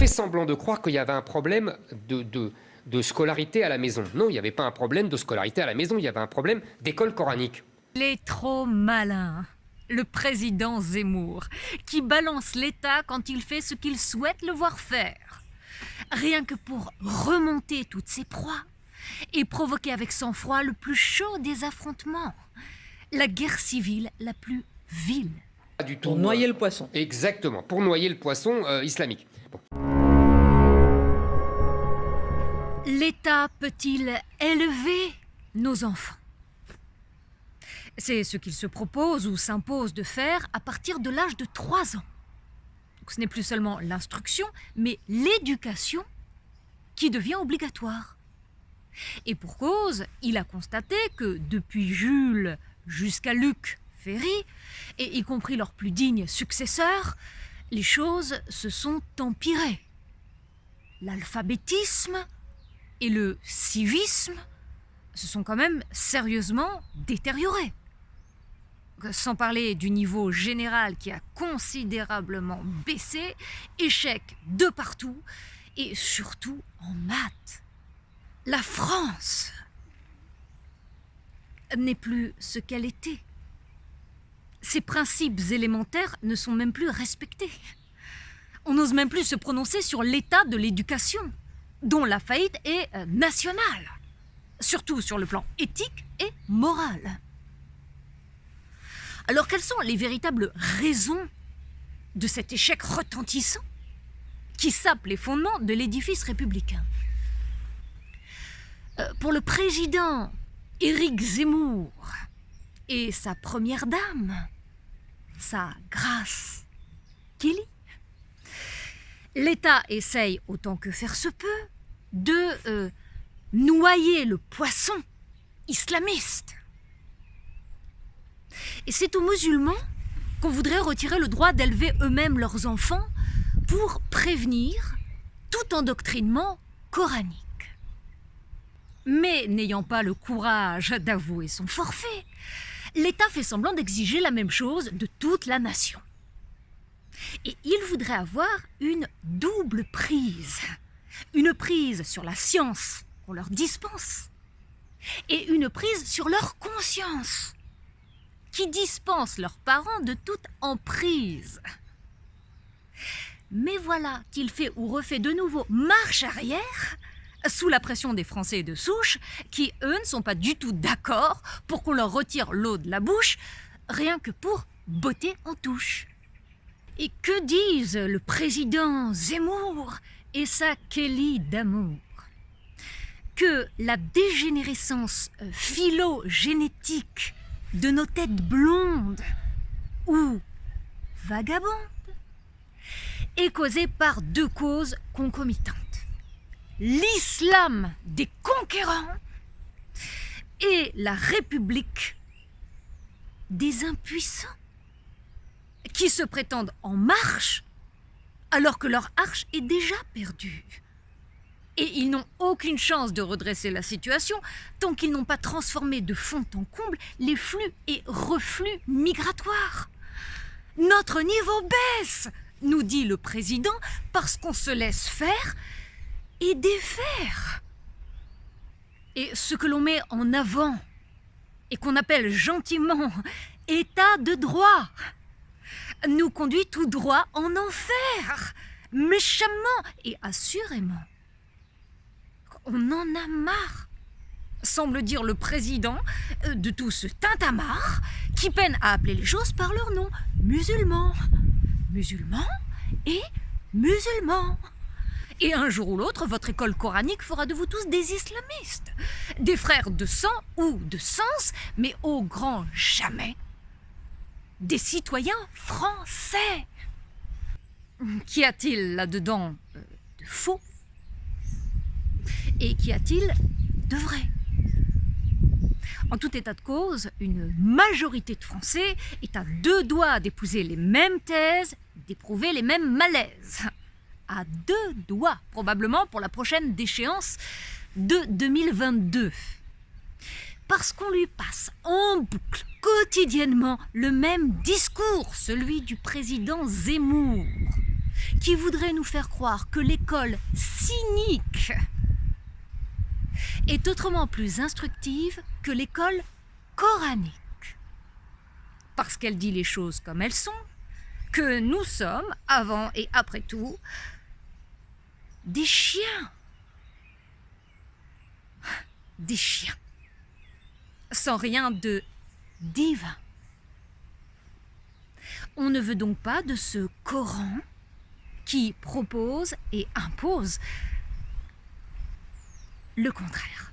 fait semblant de croire qu'il y avait un problème de scolarité à la maison. Non, il n'y avait pas un problème de scolarité à la maison, il y avait un problème d'école coranique. Il est trop malin, le président Zemmour, qui balance l'État quand il fait ce qu'il souhaite le voir faire. Rien que pour remonter toutes ses proies et provoquer avec sang-froid le plus chaud des affrontements, la guerre civile la plus vile. Pas du tout. Pour noyer le poisson. Exactement, pour noyer le poisson islamique. Bon. L'État peut-il élever nos enfants? C'est ce qu'il se propose ou s'impose de faire à partir de l'âge de 3 ans. Donc ce n'est plus seulement l'instruction, mais l'éducation qui devient obligatoire. Et pour cause, il a constaté que depuis Jules jusqu'à Luc Ferry, et y compris leurs plus dignes successeurs, les choses se sont empirées. L'alphabétisme et le civisme se sont quand même sérieusement détériorés. Sans parler du niveau général qui a considérablement baissé, échec de partout et surtout en maths. La France n'est plus ce qu'elle était. Ses principes élémentaires ne sont même plus respectés. On n'ose même plus se prononcer sur l'état de l'éducation, dont la faillite est nationale, surtout sur le plan éthique et moral. Alors quelles sont les véritables raisons de cet échec retentissant qui sape les fondements de l'édifice républicain? Pour le président Éric Zemmour et sa première dame, sa Grace Kelly, l'État essaye, autant que faire se peut, de noyer le poisson islamiste. Et c'est aux musulmans qu'on voudrait retirer le droit d'élever eux-mêmes leurs enfants pour prévenir tout endoctrinement coranique. Mais n'ayant pas le courage d'avouer son forfait, l'État fait semblant d'exiger la même chose de toute la nation. Et il voudrait avoir une double prise. Une prise sur la science qu'on leur dispense et une prise sur leur conscience qui dispense leurs parents de toute emprise. Mais voilà qu'il fait ou refait de nouveau marche arrière sous la pression des Français de souche qui, eux, ne sont pas du tout d'accord pour qu'on leur retire l'eau de la bouche rien que pour botter en touche. Et que disent le président Zemmour et sa Kelly d'amour? Que la dégénérescence phylogénétique de nos têtes blondes ou vagabondes est causée par 2 causes concomitantes. L'islam des conquérants et la République des impuissants qui se prétendent en marche alors que leur arche est déjà perdue. Et ils n'ont aucune chance de redresser la situation tant qu'ils n'ont pas transformé de fond en comble les flux et reflux migratoires. Notre niveau baisse, nous dit le président, parce qu'on se laisse faire et défaire. Et ce que l'on met en avant et qu'on appelle gentiment état de droit nous conduit tout droit en enfer, méchamment et assurément. On en a marre, semble dire le président, de tout ce tintamarre qui peine à appeler les choses par leur nom. Musulmans, musulmans et musulmans. Et un jour ou l'autre, votre école coranique fera de vous tous des islamistes, des frères de sang ou de sens, mais au grand jamais des citoyens français. Qu'y a-t-il là-dedans de faux? Et qu'y a-t-il de vrai? En tout état de cause, une majorité de Français est à 2 doigts d'épouser les mêmes thèses, d'éprouver les mêmes malaises. À 2 doigts, probablement pour la prochaine déchéance de 2022. Parce qu'on lui passe en boucle quotidiennement le même discours, celui du président Zemmour. qui voudrait nous faire croire que l'école cynique est autrement plus instructive que l'école coranique. Parce qu'elle dit les choses comme elles sont, que nous sommes, avant et après tout, des chiens. Des chiens. Sans rien de divin. On ne veut donc pas de ce Coran qui propose et impose le contraire.